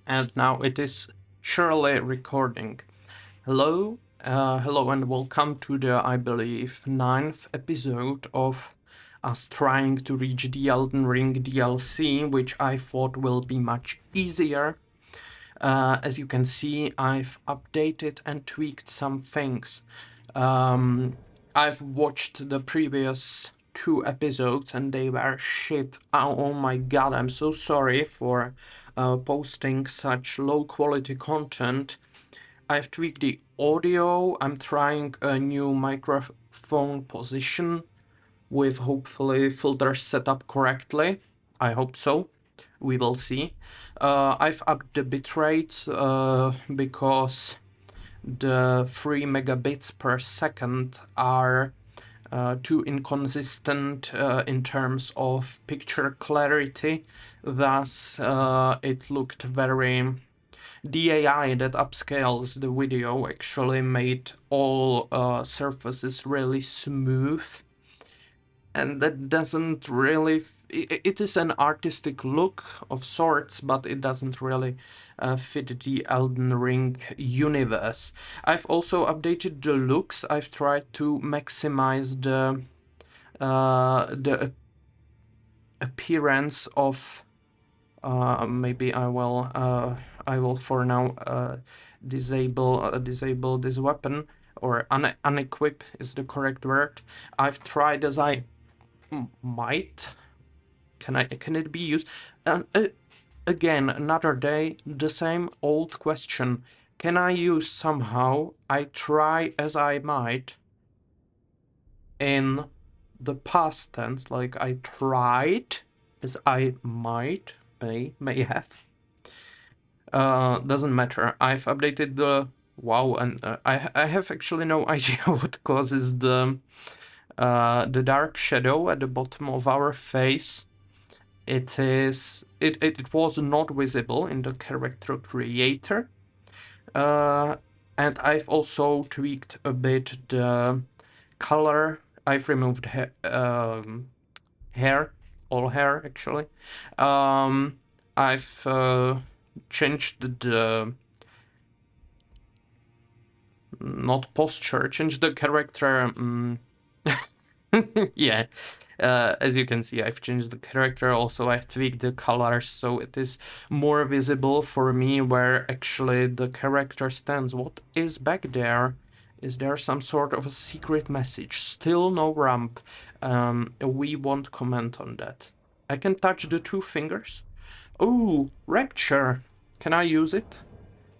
And now it is surely recording. Hello and welcome to the, I believe, 9th episode of us trying to reach the Elden Ring DLC, which I thought will be much easier. As you can see, I've updated and tweaked some things. I've watched the previous 2 episodes and they were shit. Oh my god, I'm so sorry for posting such low quality content. I've tweaked the audio. I'm trying a new microphone position with hopefully filters set up correctly. I hope so. We will see. I've upped the bitrate because the 3 megabits per second are too inconsistent in terms of picture clarity. Thus, it looked very... The AI that upscales the video actually made all surfaces really smooth, and that doesn't really... It is an artistic look of sorts, but it doesn't really fit the Elden Ring universe. I've also updated the looks. I've tried to maximize the appearance of... maybe I will for now disable this weapon, or unequip is the correct word. I've tried as I might. Can it be used? Again, another day, the same old question. Can I use somehow? I try as I might in the past tense, like I tried as I might, may have. Doesn't matter. I've updated the... Wow, and I have actually no idea what causes the dark shadow at the bottom of our face. It was not visible in the character creator. And I've also tweaked a bit the color. I've removed hair, all hair actually. I've changed the... not posture, changed the character... yeah, as you can see, I've changed the character. Also, I've tweaked the colors so it is more visible for me where actually the character stands. What is back there? Is there some sort of a secret message? Still no ramp. We won't comment on that. I can touch the 2 fingers. Oh, Rapture. Can I use it?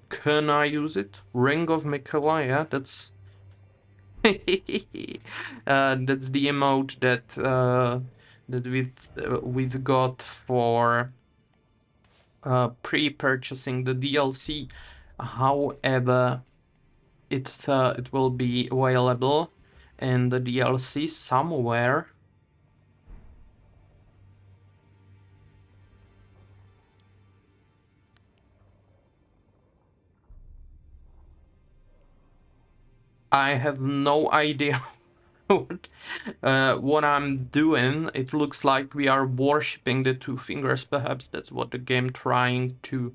Can I use it? Ring of Mikalaya. That's... that's the emote that we've got for pre-purchasing the DLC. However, it will be available in the DLC somewhere. I have no idea what I'm doing. It looks like we are worshipping the 2 fingers. Perhaps that's what the game trying to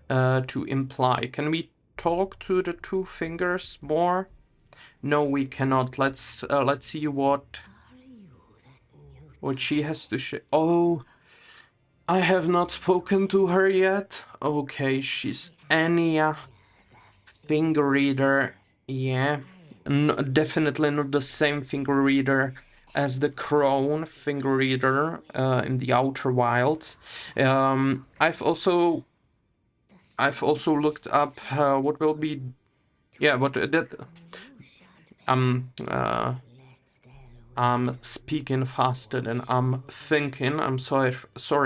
imply. Can we talk to the 2 fingers more? No, we cannot. Let's see what she has to say. Oh, I have not spoken to her yet. Okay, she's Anya, finger reader. Yeah. Definitely not the same finger reader as the Crone finger reader in the Outer Wilds. I've also looked up what will be... Yeah, what that... I'm speaking faster than I'm thinking. I'm sorry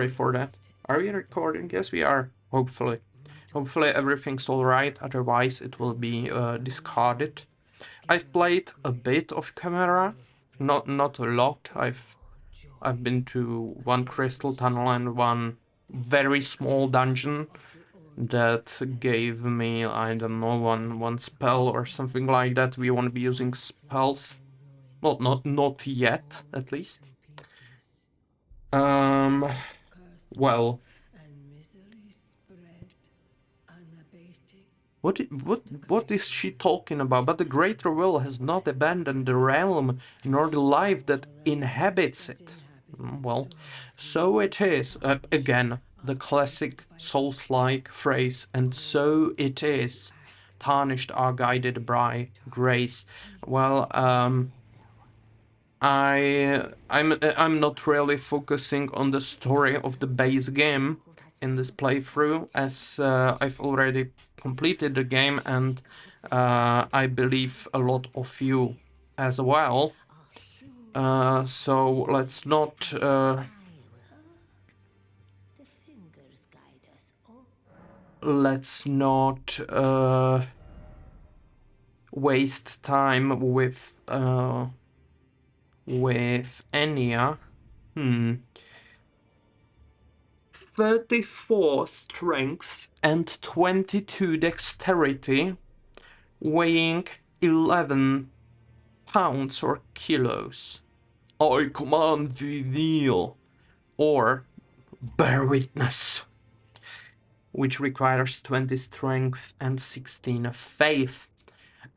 for that. Are we recording? Yes, we are. Hopefully everything's all right. Otherwise, it will be discarded. I've played a bit of Chimera, not a lot. I've been to 1 crystal tunnel and 1 very small dungeon that gave me, I don't know, one spell or something like that. We won't be using spells. Well, not yet, at least. Well, What is she talking about? But the greater will has not abandoned the realm, nor the life that inhabits it. Well, so it is. Again, the classic Souls-like phrase, and so it is. Tarnished are guided by grace. Well, I'm not really focusing on the story of the base game in this playthrough, as I've already completed the game, and I believe a lot of you as well. So let's not waste time with Enya. 34 strength and 22 dexterity, weighing 11 pounds or kilos. I command thee kneel, or bear witness, which requires 20 strength and 16 faith.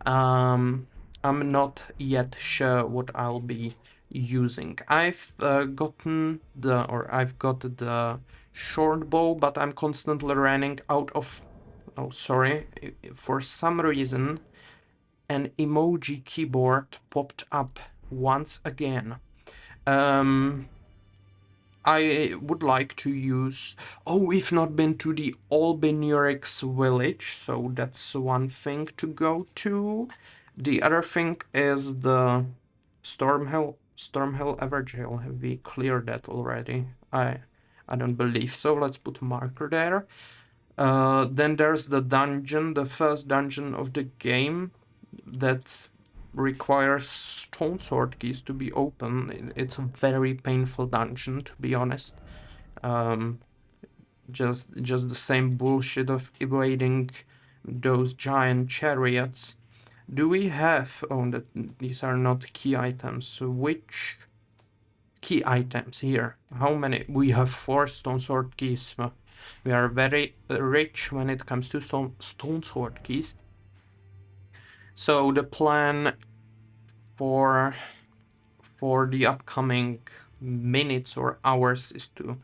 I'm not yet sure what I'll be using. I've got the short bow, but I'm constantly running out of. Oh, sorry. For some reason, an emoji keyboard popped up once again. I would like to use... Oh, we've not been to the Albinurix village, so that's one thing to go to. The other thing is the Stormhill Everjail. Have we cleared that already? I don't believe so. Let's put a marker there. Then there's the dungeon, the first dungeon of the game that requires stone sword keys to be open. It's a very painful dungeon, to be honest. Just the same bullshit of evading those giant chariots. Do we have... Oh, these are not key items. Which key items here? How many? We have 4 stone sword keys. We are very rich when it comes to stone sword keys. So the plan for the upcoming minutes or hours is to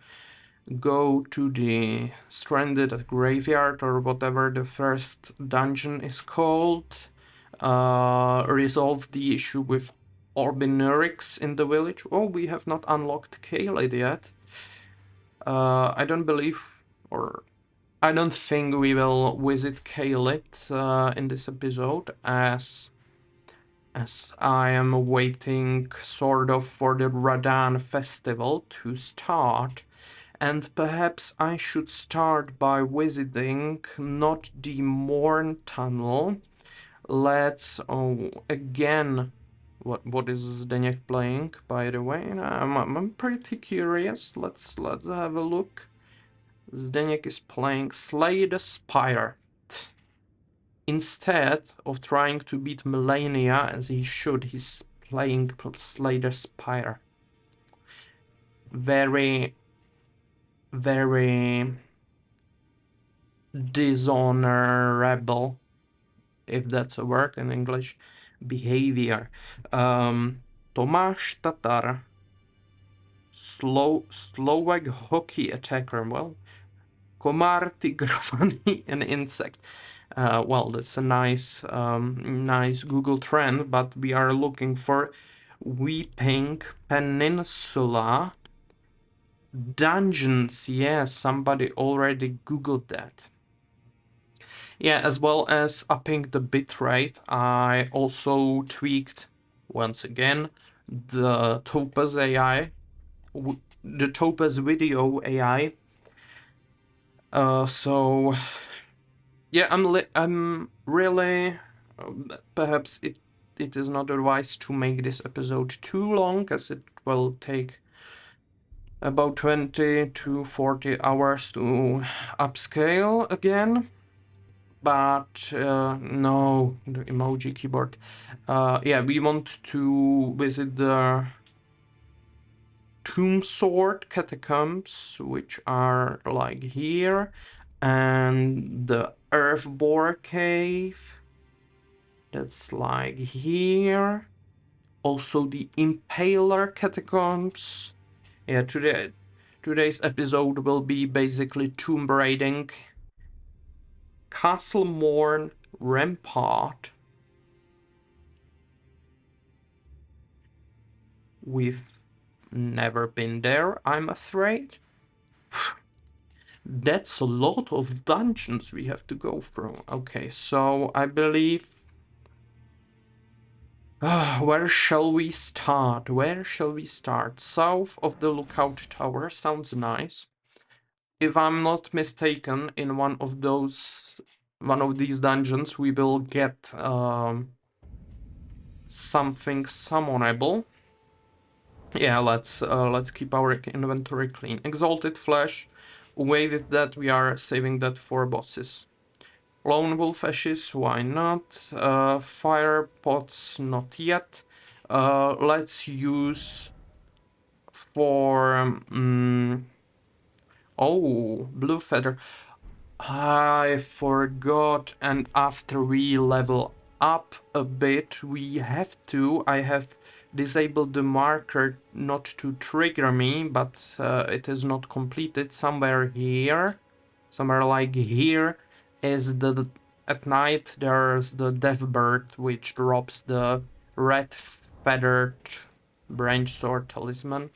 go to the stranded graveyard, or whatever the first dungeon is called, resolve the issue with Orbinurix in the village. Oh, we have not unlocked Caelid yet. I don't believe, or I don't think we will visit Caelid in this episode, as I am waiting sort of for the Radan festival to start. And perhaps I should start by visiting not the Morn Tunnel. Let's... Oh, again... What is Zdeněk playing, by the way? I'm pretty curious. Let's have a look. Zdeněk is playing Slay the Spire. Instead of trying to beat Melania as he should, he's playing Slay the Spire. Very dishonorable, if that's a word in English, behavior. Tomáš Tatar, Slovak hockey attacker. Well, Komar tigrovaný, an insect. Well, that's a nice Google trend, but we are looking for Weeping Peninsula dungeons. Yes, somebody already Googled that. Yeah, as well as upping the bitrate, I also tweaked, once again, the Topaz AI, the Topaz video AI. So yeah, I'm really... perhaps it is not advised to make this episode too long, as it will take about 20 to 40 hours to upscale again. But no, the emoji keyboard. Yeah, we want to visit the Tomb Sword catacombs, which are like here, And the earth bore cave, that's like here. Also the Impaler catacombs. Yeah, today's episode will be basically tomb raiding. Castle Morn Rampart. We've never been there, I'm afraid. That's a lot of dungeons we have to go through. Okay, so I believe... where shall we start? Where shall we start? South of the lookout tower sounds nice. If I'm not mistaken, in one of these dungeons, we will get something summonable. Yeah, let's keep our inventory clean. Exalted Flesh. Away with that, we are saving that for bosses. Lone Wolf Ashes, why not? Fire Pots, not yet. Let's use for... oh, Blue Feather. I forgot, and after we level up a bit, I have disabled the marker not to trigger me, but it is not completed. Somewhere here, somewhere like here, is at night there's the Death Bird, which drops the red feathered branch sword talisman.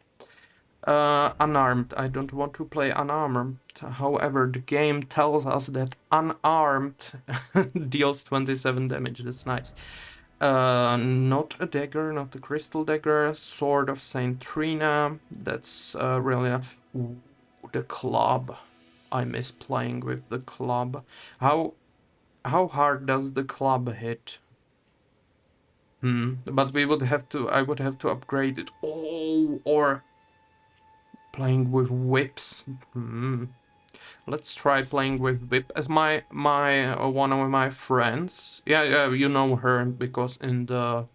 Unarmed. I don't want to play unarmed. However, the game tells us that unarmed deals 27 damage. That's nice. Not a dagger, not a crystal dagger. Sword of Saint Trina. That's really ooh, the club. I miss playing with the club. How hard does the club hit? But I would have to upgrade it. Oh, or playing with whips. Let's try playing with whip. As my one of my friends. Yeah, you know her because in the,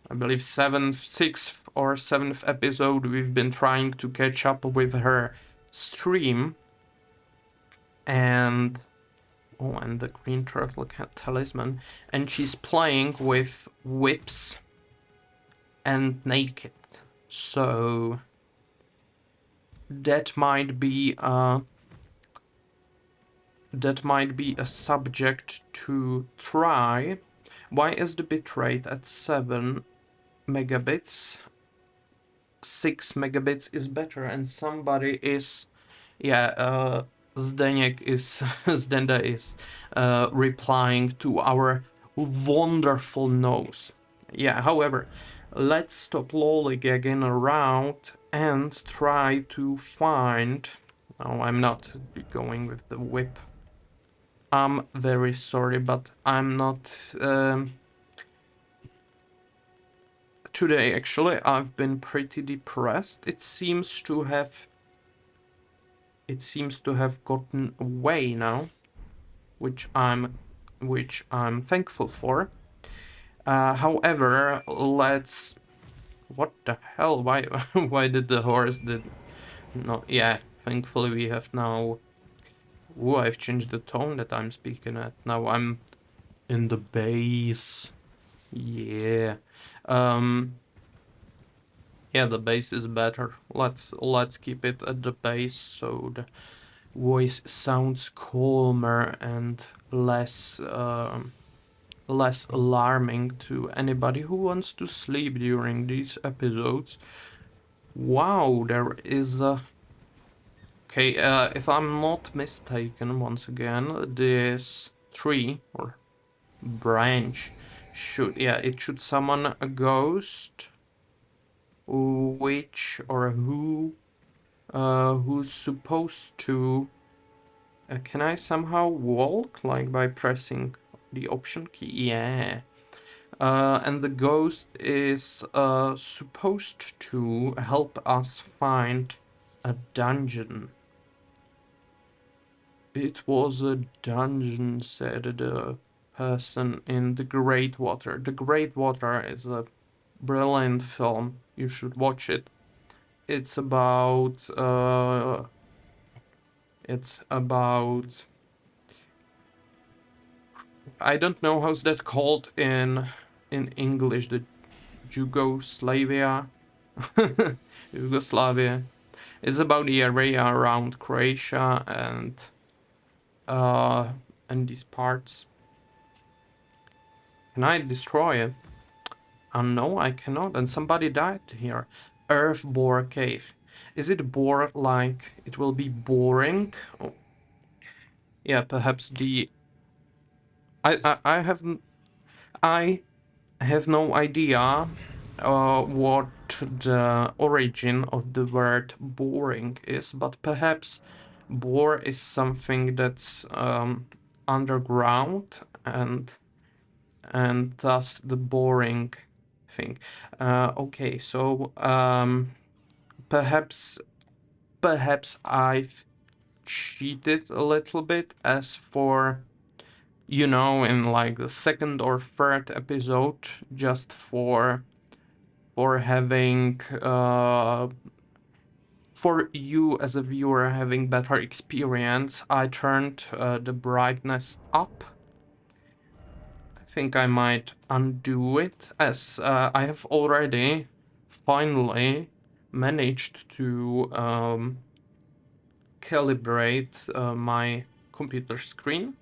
I believe, sixth or seventh episode, we've been trying to catch up with her stream. And and the green turtle talisman. And she's playing with whips and naked. So that might be a subject to try. Why is the bitrate at 7 megabits? 6 megabits is better, and somebody is, yeah, Zdeniak is Zdenda is replying to our wonderful nose. Yeah, however, let's stop lollygagging around and try to find... Oh, I'm not going with the whip. I'm very sorry, but I'm not... Today, actually, I've been pretty depressed. It seems to have gotten away now, which I'm thankful for. However, let's... What the hell? Why why did the horse did not... Yeah, thankfully we have now... Ooh, I've changed the tone that I'm speaking at. Now I'm in the bass. Yeah. Yeah, the bass is better. Let's keep it at the bass so the voice sounds calmer and less less alarming to anybody who wants to sleep during these episodes. Wow, there is a... Okay, if I'm not mistaken, once again, this tree or branch should... Yeah, it should summon a ghost, which or who's supposed to... can I somehow walk, like by pressing the option key? Yeah. And the ghost is supposed to help us find a dungeon. It was a dungeon, said the person in the Great Water. The Great Water is a brilliant film. You should watch it. It's about It's about... I don't know how's that called in English, the Yugoslavia. Yugoslavia. It's about the area around Croatia and these parts. Can I destroy it? No, I cannot. And somebody died here. Earth Bore Cave. Is it bore like it will be boring? Oh. Yeah, perhaps the... I have no idea what the origin of the word boring is, but perhaps bore is something that's underground and thus the boring thing. Okay, so perhaps I've cheated a little bit, as for, you know, in like the second or third episode, just for having for you as a viewer having better experience, I turned the brightness up. I think I might undo it, as I have already finally managed to calibrate my computer screen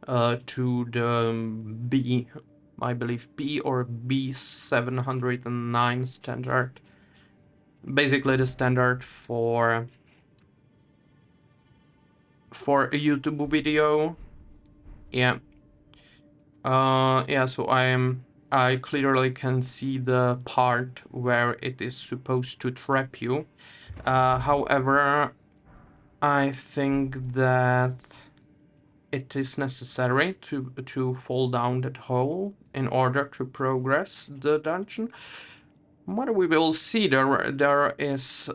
to the I believe B or B709 standard. Basically the standard for a YouTube video. Yeah. Yeah, so I clearly can see the part where it is supposed to trap you. However, I think that it is necessary to fall down that hole in order to progress the dungeon. But we will see. There is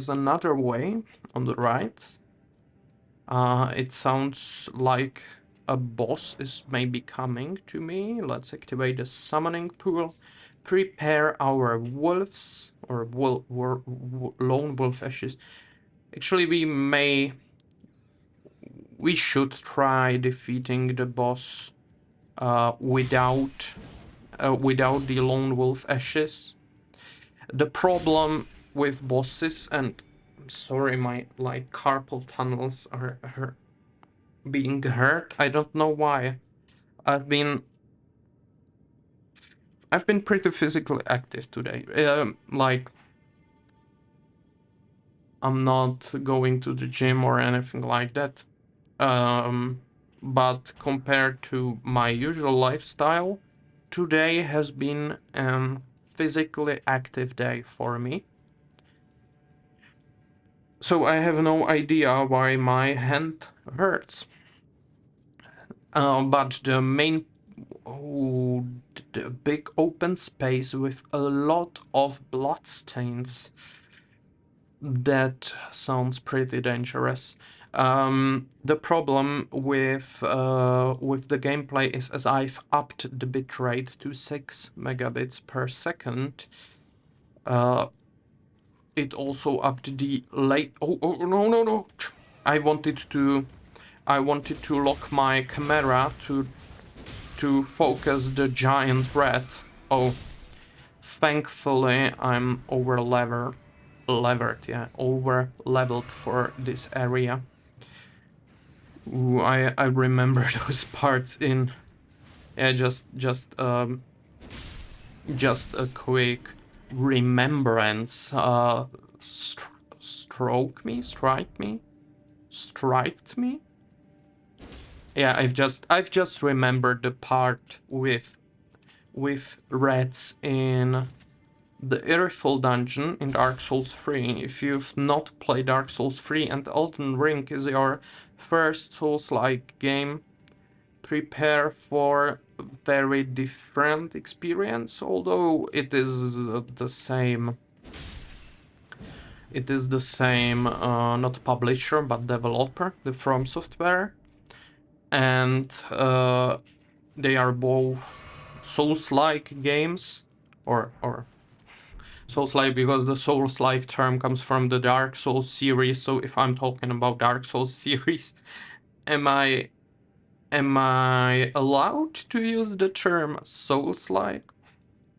another way on the right. It sounds like a boss is maybe coming to me. Let's activate the summoning pool. Prepare our wolves, or lone wolf ashes. Actually, we should try defeating the boss without the lone wolf ashes. The problem with bosses, and I'm sorry, my like carpal tunnels are being hurt. I don't know why. I've been pretty physically active today. Like, I'm not going to the gym or anything like that. But compared to my usual lifestyle, today has been physically active day for me. So I have no idea why my hand hurts. But the main... Oh, the big open space with a lot of bloodstains. That sounds pretty dangerous. The problem with the gameplay is, as I've upped the bitrate to 6 megabits per second, it also upped the late... Oh, no. I wanted to lock my camera to focus the giant rat. Oh, thankfully I'm over leveled, over leveled for this area. Ooh, I remember those parts in... Yeah, just a quick remembrance. Striked me. Yeah, I've just remembered the part with rats in the Earthful dungeon in Dark Souls 3. If you've not played Dark Souls 3 and Elden Ring is your first Souls-like game, prepare for a very different experience, although it is the same. It is the same, not publisher, but developer, the From Software. And they are both Souls-like games, or Souls-like because the Souls-like term comes from the Dark Souls series. So if I'm talking about Dark Souls series, am I allowed to use the term Souls-like?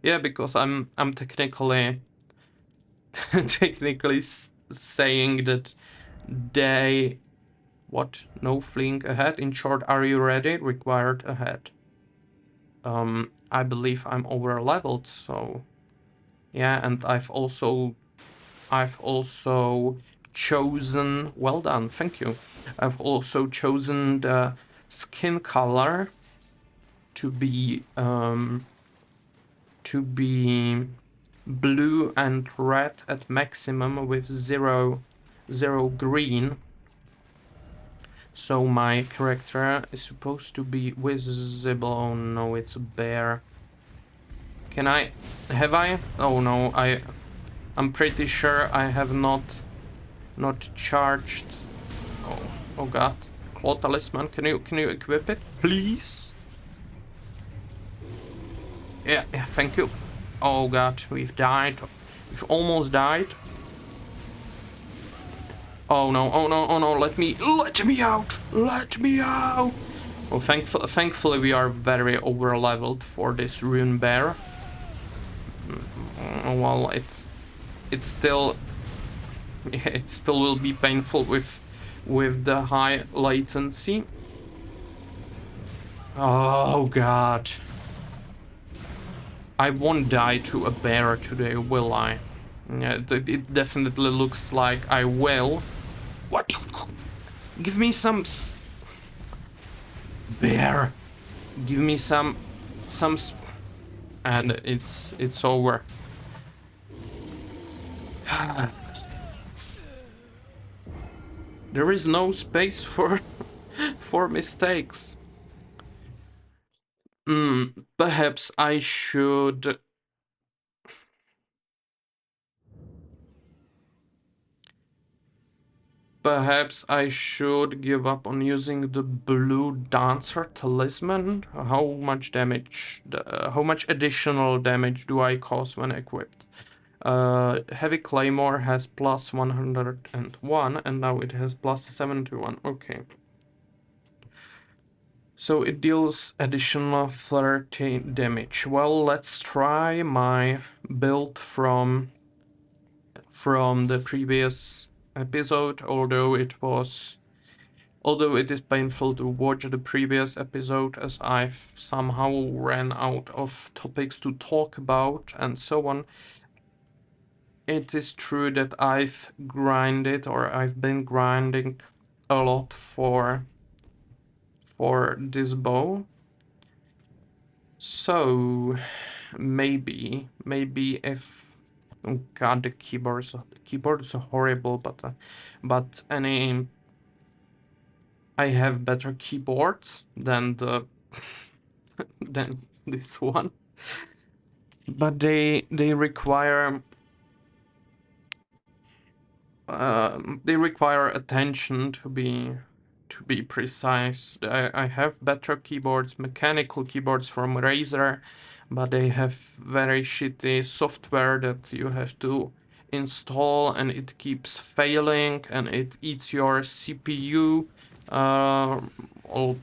Yeah, because I'm technically saying that they what? No fleeing ahead. In short, are you ready? Required ahead. I believe I'm over leveled, so yeah, and I've also chosen, well done, thank you. I've also chosen the skin color to be blue and red at maximum with zero green. So my character is supposed to be visible. Oh no, it's a bear. Can I? Have I? Oh no, I'm pretty sure I have not charged. Oh god. Claw talisman, can you equip it, please? Yeah, thank you. Oh god, we've died. We've almost died. Oh no, oh no, oh no, let me out! Let me out! Well, thankfully we are very over leveled for this rune bear. Well, it still will be painful with the high latency. Oh god. I won't die to a bear today, will I? Yeah, it definitely looks like I will. What? Give me some bear. Give me some and it's over. There is no space for mistakes. Perhaps I should give up on using the blue dancer talisman. How much damage? How much additional damage do I cause when equipped? Heavy Claymore has plus 101 and now it has plus 71. Okay. So it deals additional 30 damage. Well, let's try my build from the previous episode, although it is painful to watch the previous episode as I've somehow ran out of topics to talk about and so on. It is true that I've been grinding a lot for this bow. So maybe if oh god, the keyboard is horrible, but I have better keyboards than than this one, but they require attention to be precise. I have better keyboards, mechanical keyboards from Razer, but they have very shitty software that you have to install and it keeps failing and it eats your CPU. Or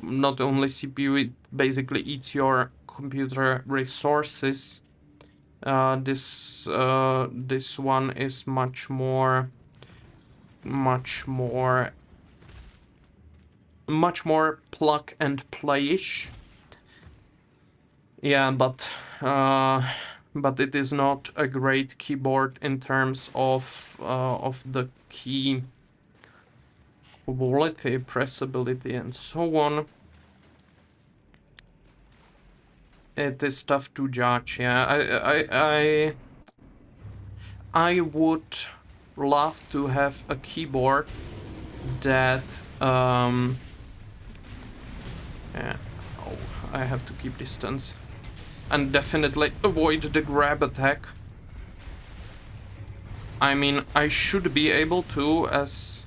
not only CPU, it basically eats your computer resources. This one is much more plug and play-ish. Yeah, but it is not a great keyboard in terms of the key quality, pressability, and so on. It is tough to judge. Yeah, I would love to have a keyboard that yeah. Oh, I have to keep distance and definitely avoid the grab attack. I mean, I should be able to as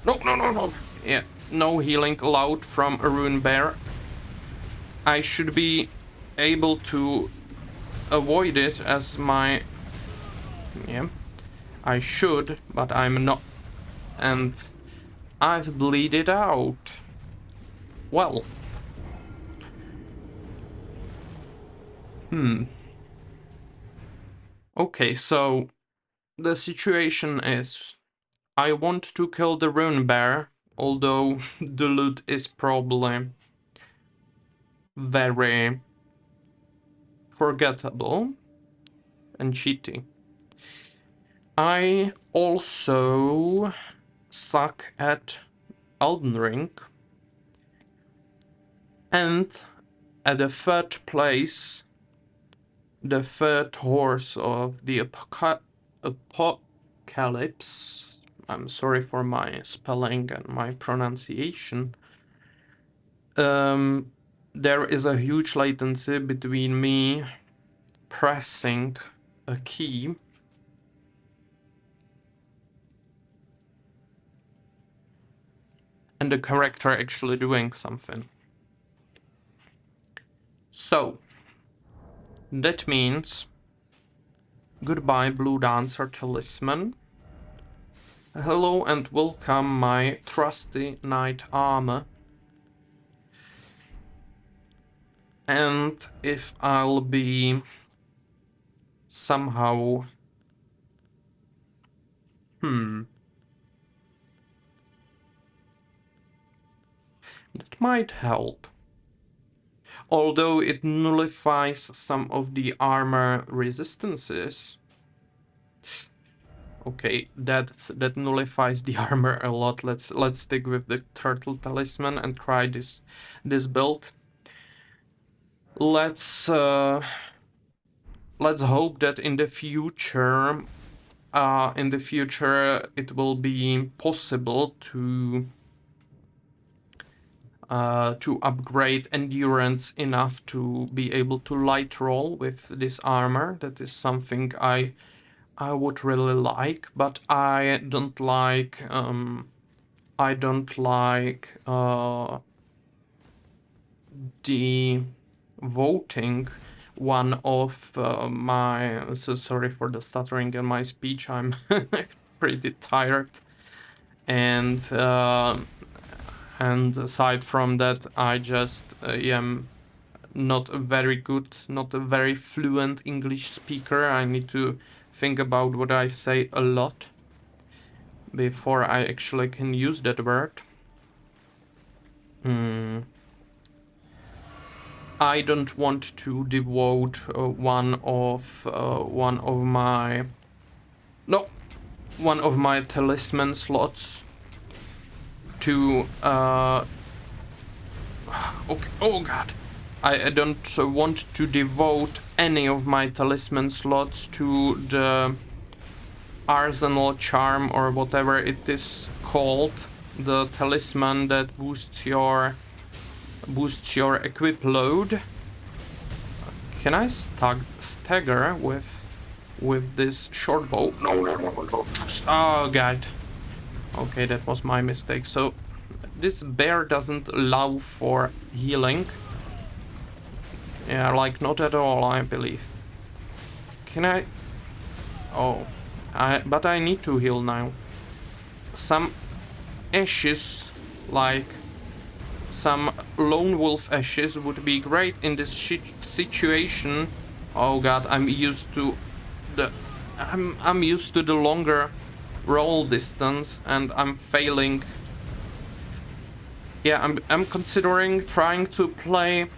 no. Yeah, no healing allowed from a rune bear. I should be able to avoid it as my Yeah, I should, but I'm not. And I've bleeded out. Well. Okay, so the situation is I want to kill the rune bear, although the loot is probably very forgettable and cheaty. I also suck at Elden Ring, and at the third place, the third horse of the apocalypse. I'm sorry for my spelling and my pronunciation. There is a huge latency between me pressing a key and the character actually doing something. So, that means goodbye, Blue Dancer Talisman. Hello and welcome, my trusty knight armor. And if I'll be somehow... That might help. Although it nullifies some of the armor resistances. Okay, that nullifies the armor a lot. Let's stick with the turtle talisman and try this build. Let's hope that in the future it will be possible to upgrade endurance enough to be able to light roll with this armor. That is something I would really like, but I don't like the voting one of my... So sorry for the stuttering in my speech. I'm pretty tired, and aside from that, I just am not a very good, not a very fluent English speaker. I need to think about what I say a lot before I actually can use that word. I don't want to devote one of my talisman slots to okay, oh god, I don't want to devote any of my talisman slots to the arsenal charm or whatever it is called, the talisman that boosts your equip load. Can I stagger with this short bow? No. Oh god. Okay, that was my mistake. So this bear doesn't allow for healing. Yeah, like not at all, I believe. Can I? Oh, but I need to heal now. Some ashes, like some lone wolf ashes, would be great in this situation. Oh god, I'm used to the longer roll distance, and I'm failing. Yeah, I'm considering trying to play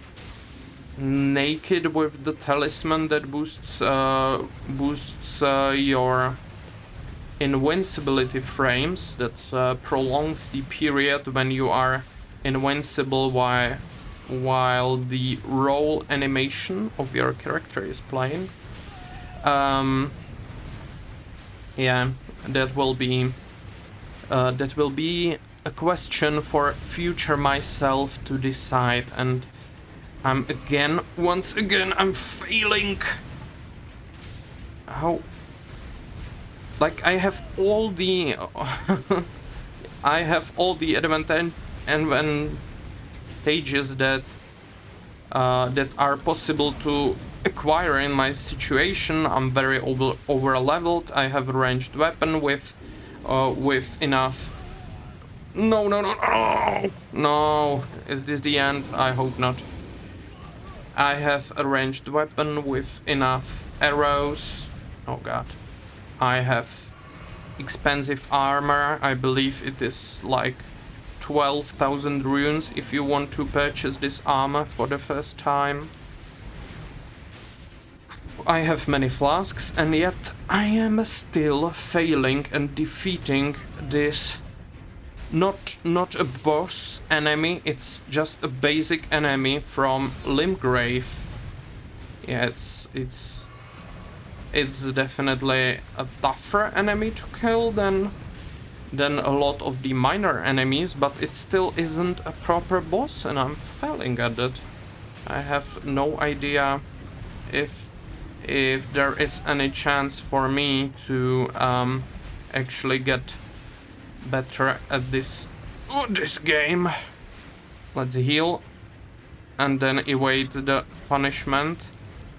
naked with the talisman that boosts your invincibility frames, that prolongs the period when you are invincible while the roll animation of your character is playing. Yeah, that will be a question for future myself to decide, and once again I'm failing. How? Like, I have all the advantages that are possible to acquire in my situation. I'm very over leveled. I have a ranged weapon with enough. No, no, no, no, no. Is this the end? I hope not. I have a ranged weapon with enough arrows. Oh god. I have expensive armor. I believe it is like 12,000 runes if you want to purchase this armor for the first time. I have many flasks, and yet I am still failing and defeating this not a boss enemy, it's just a basic enemy from Limgrave. Yes, it's definitely a tougher enemy to kill than a lot of the minor enemies, but it still isn't a proper boss, and I'm failing at it. I have no idea if there is any chance for me to actually get better at this game. Let's heal and then evade the punishment.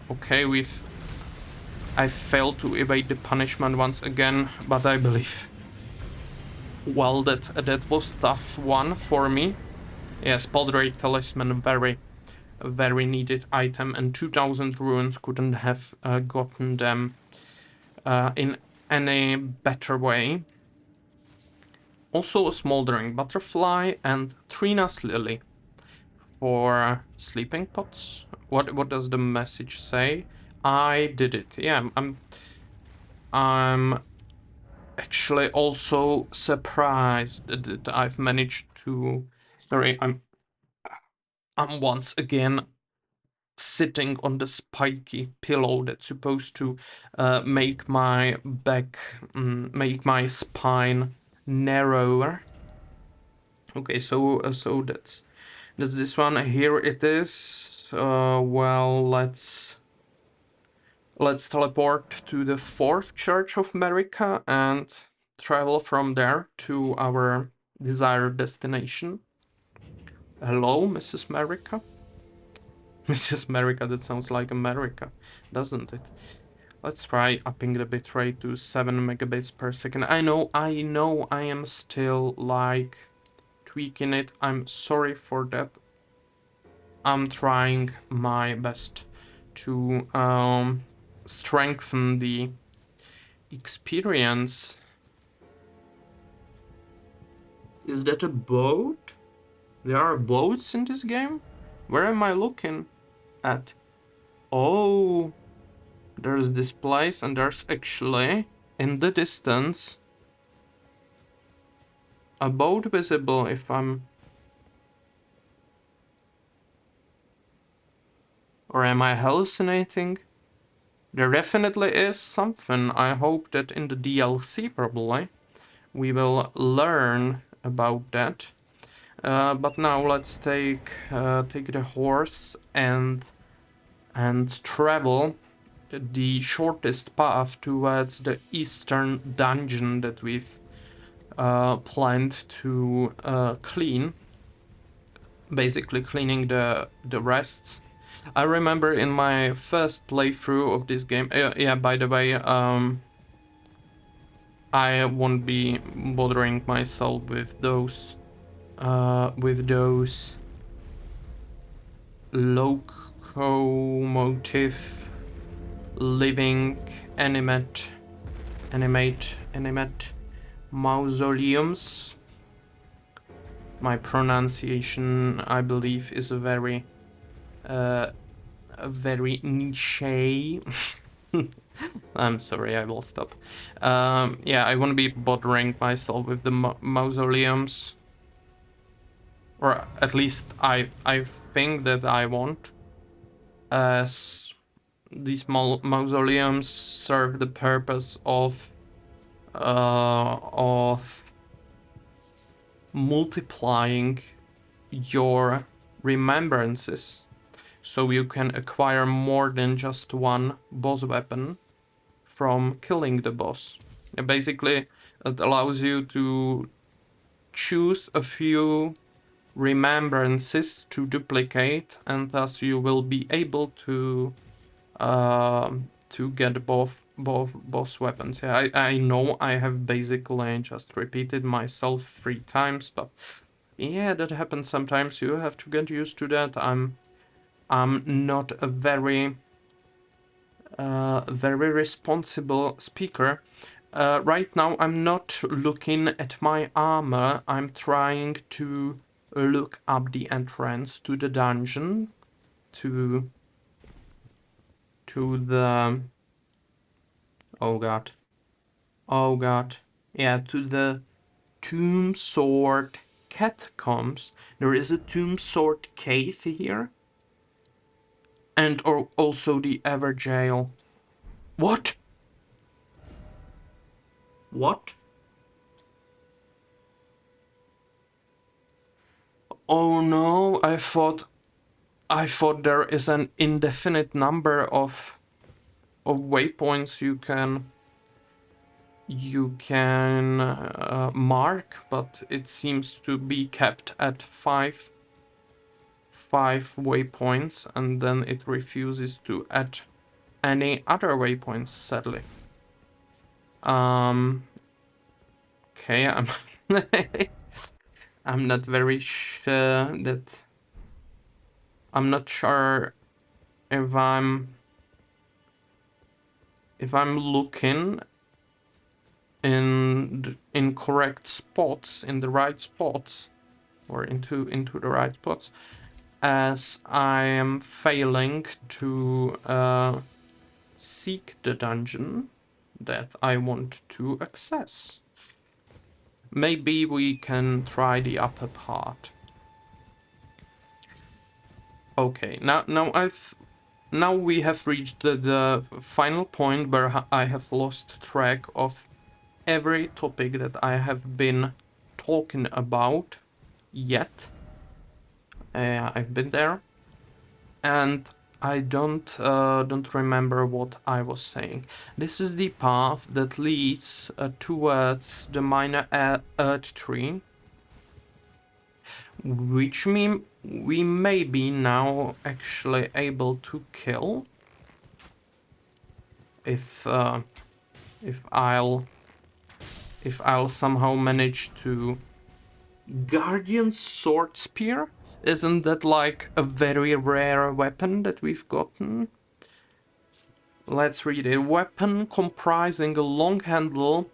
Okay, I failed to evade the punishment once again, but I believe, well, that was tough one for me. Yes, Poldrake Talisman, very needed item, and 2000 runes, couldn't have gotten them in any better way. Also a Smoldering Butterfly and Trina's Lily for sleeping pots. What does the message say? I did it. Yeah, I'm actually also surprised that I've managed to. Sorry, I'm once again sitting on the spiky pillow that's supposed to make my back, make my spine narrower. Okay, so that's this one. Here it is. Well, let's teleport to the 4th Church of America and travel from there to our desired destination. Hello, Mrs. America. Mrs. America, that sounds like America, doesn't it? Let's try upping the bitrate to 7 megabits per second. I know I am still like tweaking it. I'm sorry for that. I'm trying my best to strengthen the experience. Is that a boat? There are boats in this game? Where am I looking at? Oh, there's this place, and there's actually, in the distance, a boat visible. If I'm... Or am I hallucinating? There definitely is something. I hope that in the DLC, probably, we will learn about that. But now let's take the horse and travel the shortest path towards the eastern dungeon that we've planned to clean. Basically cleaning the rests. I remember in my first playthrough of this game, yeah, by the way, I won't be bothering myself with those locomotive living animate mausoleums. My pronunciation, I believe, is a very niche. I'm sorry, I will stop. Yeah, I won't be bothering myself with the mausoleums. Or at least I think that I won't. As these mausoleums serve the purpose of multiplying your remembrances, so you can acquire more than just one boss weapon from killing the boss. Basically, it allows you to choose a few remembrances to duplicate, and thus you will be able to to get both weapons. Yeah, I know I have basically just repeated myself 3 times, but yeah, that happens sometimes. You have to get used to that. I'm not a very responsible speaker. Right now, I'm not looking at my armor. I'm trying to look up the entrance to the dungeon, to the... Oh god. Oh god. Yeah, to the Tomb Sword Catacombs. There is a Tomb Sword cave here. And also the Ever Jail. What? What? Oh no, I thought there is an indefinite number of waypoints you can mark, but it seems to be kept at five waypoints, and then it refuses to add any other waypoints, sadly. Okay, I'm not very sure that... I'm not sure if I'm looking in the incorrect spots, in the right spots, or into the right spots, as I am failing to seek the dungeon that I want to access. Maybe we can try the upper part. Okay, now we have reached the final point where I have lost track of every topic that I have been talking about yet. I've been there, and I don't remember what I was saying. This is the path that leads towards the minor earth tree, which means we may be now actually able to kill if I'll somehow manage to... Guardian Sword Spear? Isn't that like a very rare weapon that we've gotten? Let's read it. Weapon comprising a long handle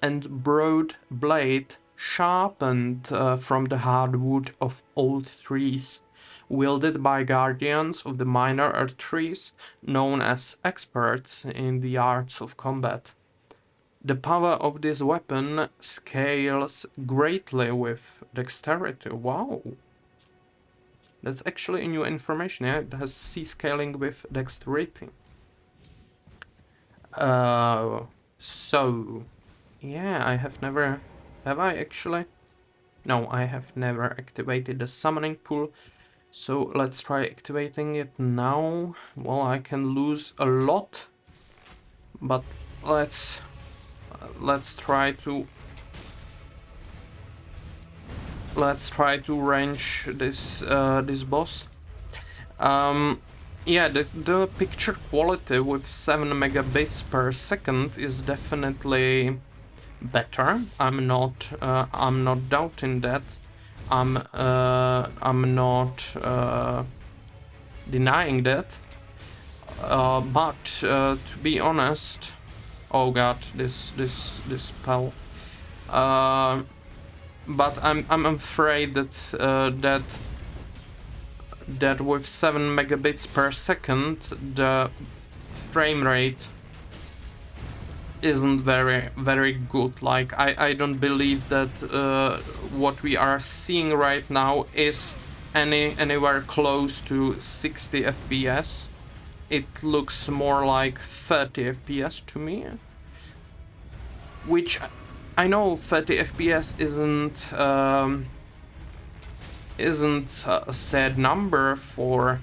and broad blade, sharpened from the hardwood of old trees, wielded by guardians of the minor earth trees, known as experts in the arts of combat. The power of this weapon scales greatly with dexterity. Wow. That's actually new information, yeah? It has C scaling with dexterity. So... Yeah, I have never... Have I actually? No, I have never activated the summoning pool. So let's try activating it now. Well, I can lose a lot. But let's try to... Let's try to range this this boss. Yeah, the picture quality with 7 megabits per second is definitely better. I'm not doubting that. I'm not denying that. But to be honest, oh god, this spell. But I'm afraid that that with 7 megabits per second the frame rate isn't very good. Like I don't believe that what we are seeing right now is anywhere close to 60 FPS. It looks more like 30 FPS to me, which I know 30 FPS isn't a sad number for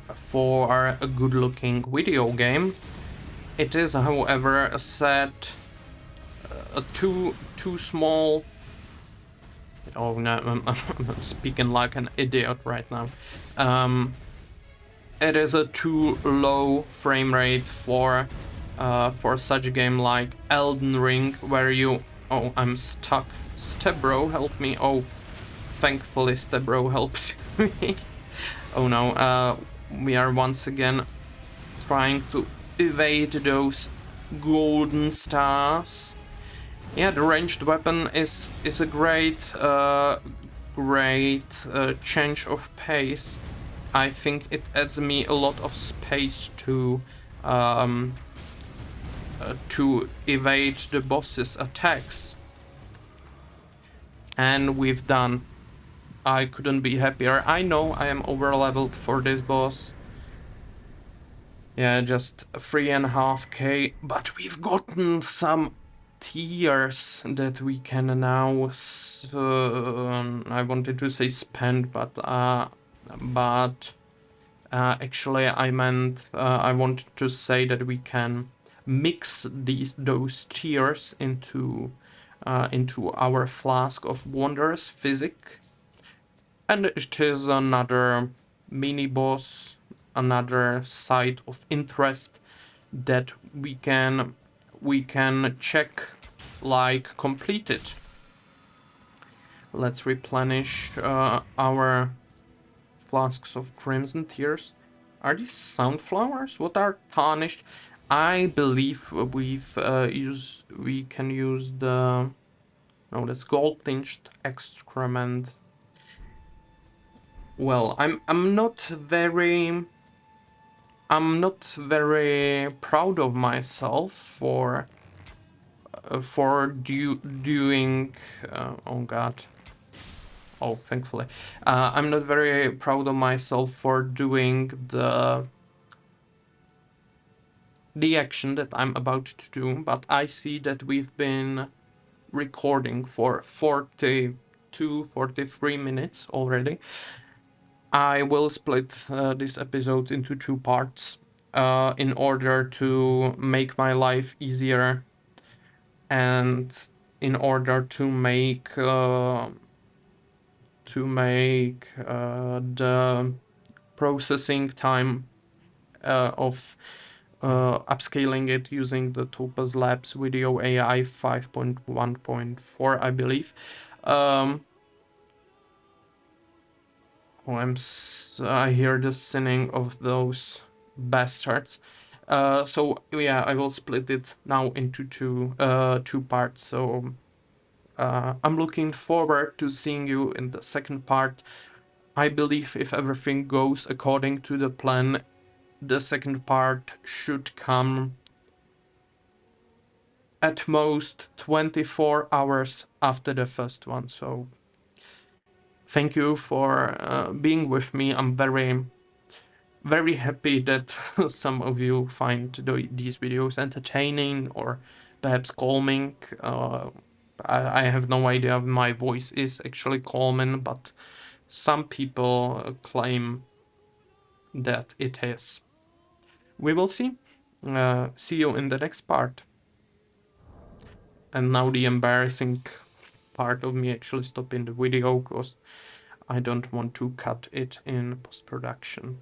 a good-looking video game. It is, however, a sad, too small. Oh no, I'm speaking like an idiot right now. it is a too low frame rate for such a game like Elden Ring, where you... Oh, I'm stuck. Stebro, help me. Oh, thankfully Stebro helped me. Oh no, we are once again trying to evade those golden stars. Yeah, the ranged weapon is a great change of pace. I think it adds me a lot of space to evade the boss's attacks. And we've done. I couldn't be happier. I know I am over leveled for this boss. Yeah, just 3.5k, but we've gotten some tiers that we can now I wanted to say spend, but actually I meant I wanted to say that we can mix those tiers into our flask of wondrous physic, and it is another mini boss, another site of interest that we can check like completed. Let's replenish our flasks of crimson tears. Are these sunflowers? What are tarnished? I believe we can use the... No, that's gold tinged excrement. Well, I'm not very proud of myself for doing oh god. Oh, thankfully. I'm not very proud of myself for doing the action that I'm about to do, but I see that we've been recording for 43 minutes already. I will split this episode into 2 parts in order to make my life easier and in order to make the processing time of upscaling it using the Topaz Labs Video AI 5.1.4, I believe. I hear the sinning of those bastards. So yeah, I will split it now into two parts. So I'm looking forward to seeing you in the second part. I believe if everything goes according to the plan, the second part should come at most 24 hours after the first one. So thank you for being with me. I'm very happy that some of you find these videos entertaining or perhaps calming. I have no idea if my voice is actually calming, but some people claim that it is. We will see. See you in the next part. And now the embarrassing part of me actually stopping the video because I don't want to cut it in post-production.